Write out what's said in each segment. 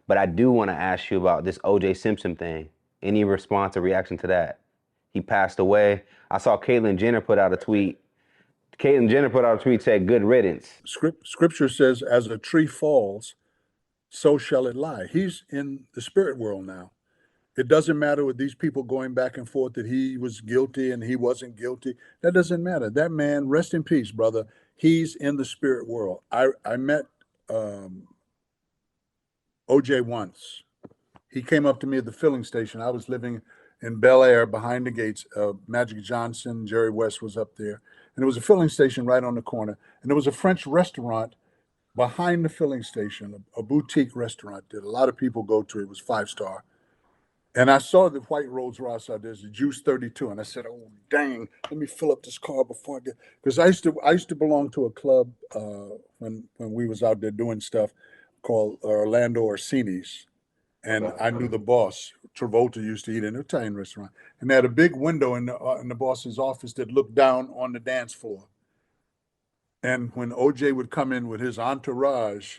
But I do want to ask you about this OJ Simpson thing. Any response or reaction to that? He passed away. I saw Caitlyn Jenner put out a tweet. Caitlyn Jenner put out a tweet said, "Good riddance." Scripture says, as a tree falls, so shall it lie. He's in the spirit world now. It doesn't matter with these people going back and forth that he was guilty and he wasn't guilty. That doesn't matter. That man, rest in peace, brother. He's in the spirit world. I met OJ once. He came up to me at the filling station. I was living in Bel Air behind the gates. Magic Johnson, Jerry West was up there. And there was a filling station right on the corner. And there was a French restaurant behind the filling station, a boutique restaurant that a lot of people go to. It was 5-star. And I saw the white Rolls Royce out there, the Juice 32, and I said, "Oh dang, let me fill up this car before I get." Because I used to belong to a club when we was out there doing stuff called Orlando Orsini's, and I knew the boss. Travolta used to eat in an Italian restaurant, and they had a big window in the boss's office that looked down on the dance floor. And when OJ would come in with his entourage,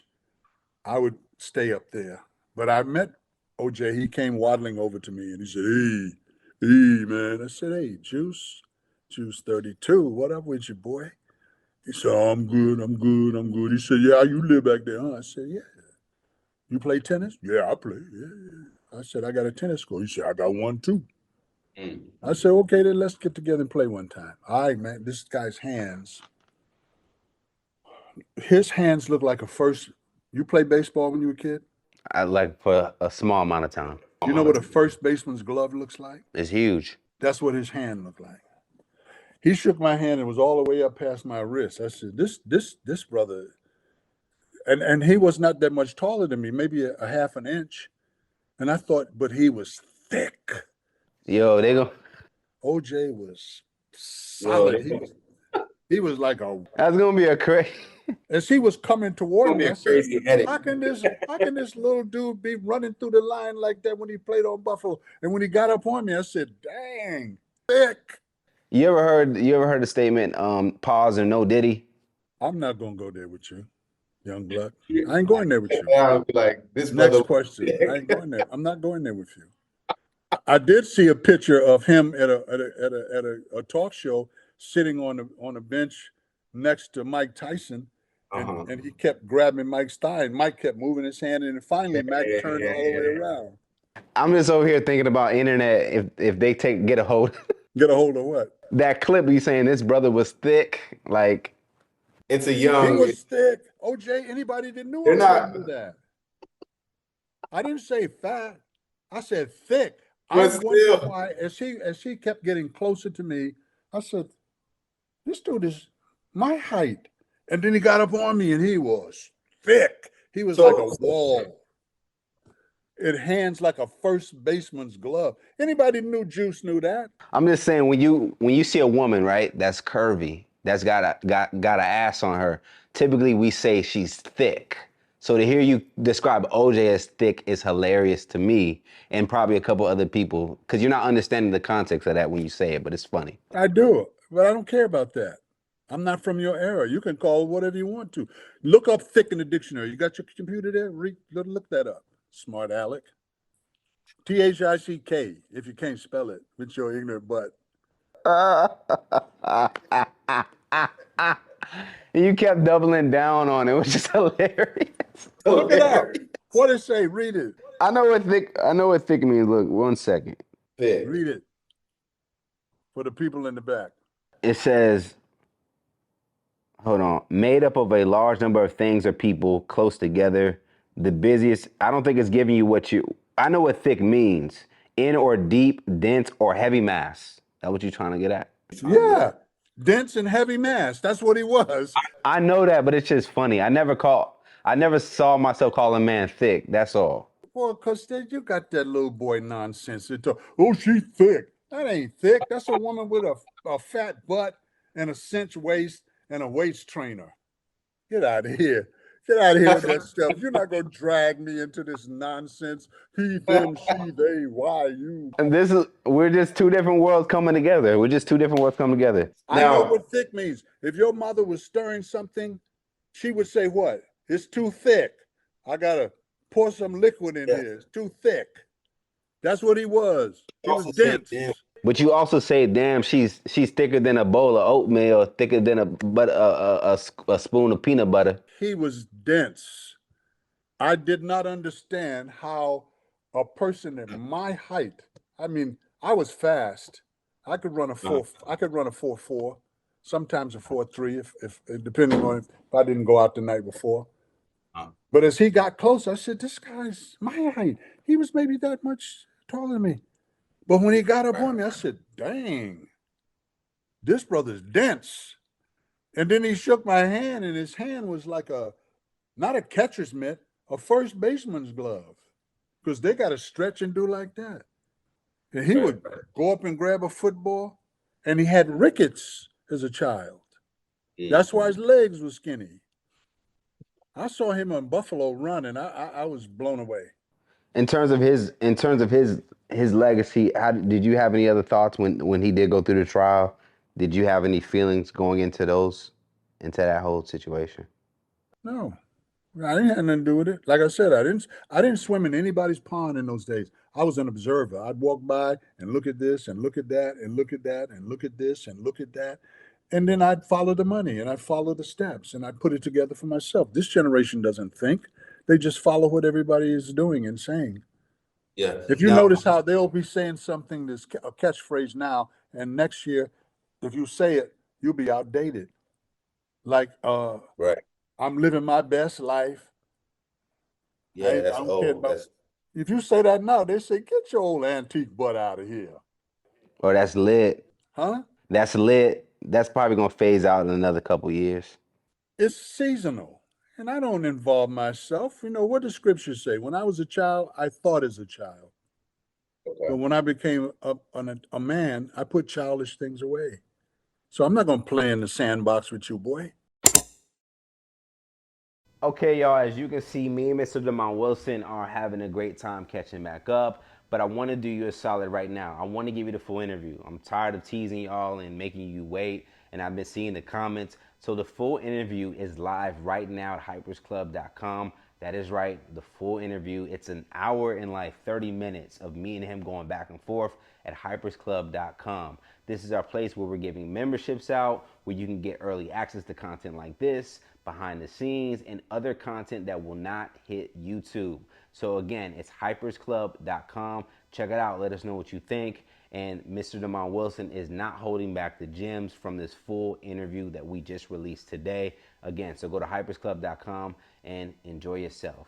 I would stay up there. But I met OJ. He came waddling over to me and he said, hey, man. I said, "Hey, Juice 32, what up with you, boy?" He said, "Oh, I'm good. He said, "Yeah, you live back there, huh?" I said, "Yeah." "You play tennis?" "Yeah, I play. Yeah." I said, "I got a tennis court." He said, "I got one too." I said, "Okay, then let's get together and play one time." All right, man, this guy's hands, his hands look like a first. You played baseball when you were a kid? I like for a small amount of time. You know what a first baseman's glove looks like? It's huge. That's what his hand looked like. He shook my hand and was all the way up past my wrist. I said, this brother, and he was not that much taller than me, maybe a half an inch. And I thought, but he was thick. Yo, they go. OJ was solid. He was like a. That's gonna be a crazy. As he was coming toward me, I said, crazy headache. how can this little dude be running through the line like that when he played on Buffalo? And when he got up on me, I said, "Dang, thick." You ever heard the statement, pause or no Diddy? I'm not gonna go there with you, young blood. I ain't going there with you. I'll be like, this Next brother. question. I ain't going there. I'm not going there with you. I did see a picture of him at a talk show sitting on a bench next to Mike Tyson, and he kept grabbing Mike's thigh, and Mike kept moving his hand, and finally Mike turned all the way around. I'm just over here thinking about internet. If they get a hold. Get a hold of what? That clip you saying this brother was thick, like It's a He young. was thick. OJ, anybody that knew They're him not- knew that. I didn't say fat. I said thick. I But wondered still. why, as he kept getting closer to me, I said, "This dude is my height." And then he got up on me, and he was thick. He was like a wall. It hands like a first baseman's glove. Anybody knew Juice knew that. I'm just saying when you see a woman, right, that's curvy, that's got an ass on her, typically we say she's thick. So to hear you describe OJ as thick is hilarious to me and probably a couple other people because you're not understanding the context of that when you say it, but it's funny. I do, but I don't care about that. I'm not from your era. You can call it whatever you want to. Look up thick in the dictionary. You got your computer there? Look that up. Smart Alec. THICK, if you can't spell it with your ignorant butt. You kept doubling down on it, which is hilarious. Look it up. What did it say? Read it. I know what thick means. Look, 1 second. Thick. Read it. For the people in the back. It says, hold on, made up of a large number of things or people close together. The busiest, I don't think it's giving you I know what thick means. In or deep, dense, or heavy mass. That's what you're trying to get at. Yeah. Dense and heavy mass. That's what he was. I know that, but it's just funny. I never saw myself call a man thick. That's all. Well, because you got that little boy nonsense. Oh, she's thick. That ain't thick. That's a woman with a fat butt and a cinch waist and a waist trainer. Get out of here. Get out of here with that stuff. You're not going to drag me into this nonsense. He, them, she, they, why, you. And we're just two different worlds coming together. I know what thick means. If your mother was stirring something, she would say what? It's too thick. I got to pour some liquid in Yeah. here. It's too thick. That's what he was. He was Also said, dense. damn. But you also say, damn, she's thicker than a bowl of oatmeal, thicker than a spoon of peanut butter. He was dense. I did not understand how a person at my height, I mean, I was fast. I could run a Uh-huh. 4.4, sometimes a 4.3 if depending on if I didn't go out the night before. Uh-huh. But as he got closer, I said, this guy's my height. He was maybe that much taller than me. But when he got up on me, I said, dang, this brother's dense. And then he shook my hand, and his hand was like not a catcher's mitt, a first baseman's glove. Because they got to stretch and do like that. And he would go up and grab a football, and he had rickets as a child. That's why his legs were skinny. I saw him on Buffalo run, and I was blown away. In terms of his legacy, how did you have any other thoughts when he did go through the trial? Did you have any feelings going into that whole situation? No, I didn't have nothing to do with it. Like I said, I didn't swim in anybody's pond in those days. I was an observer. I'd walk by and look at this and look at that and look at that and look at this and look at that. And then I'd follow the money and I'd follow the steps and I'd put it together for myself. This generation doesn't think. They just follow what everybody is doing and saying. Yeah. If you Now, notice how they'll be saying something that's a catchphrase now, and next year, if you say it, you'll be outdated. Like, right. I'm living my best life. Yeah, I that's don't care old. about. If you say that now, they say, get your old antique butt out of here. Or that's lit. Huh? That's lit. That's probably gonna phase out in another couple years. It's seasonal. And I don't involve myself. You know, what does scripture say? When I was a child, I thought as a child. But Okay. when I became a man, I put childish things away. So I'm not going to play in the sandbox with you, boy. Okay, y'all, as you can see, me and Mr. Demond Wilson are having a great time catching back up, but I want to do you a solid right now. I want to give you the full interview. I'm tired of teasing y'all and making you wait, and I've been seeing the comments. So the full interview is live right now at hypersclub.com. That is right, the full interview. It's an hour and like 30 minutes of me and him going back and forth at hypersclub.com. This is our place where we're giving memberships out, where you can get early access to content like this, behind the scenes, and other content that will not hit YouTube. So again, it's hypersclub.com. Check it out. Let us know what you think. And Mr. Demond Wilson is not holding back the gems from this full interview that we just released today. Again, so go to hypersclub.com and enjoy yourself.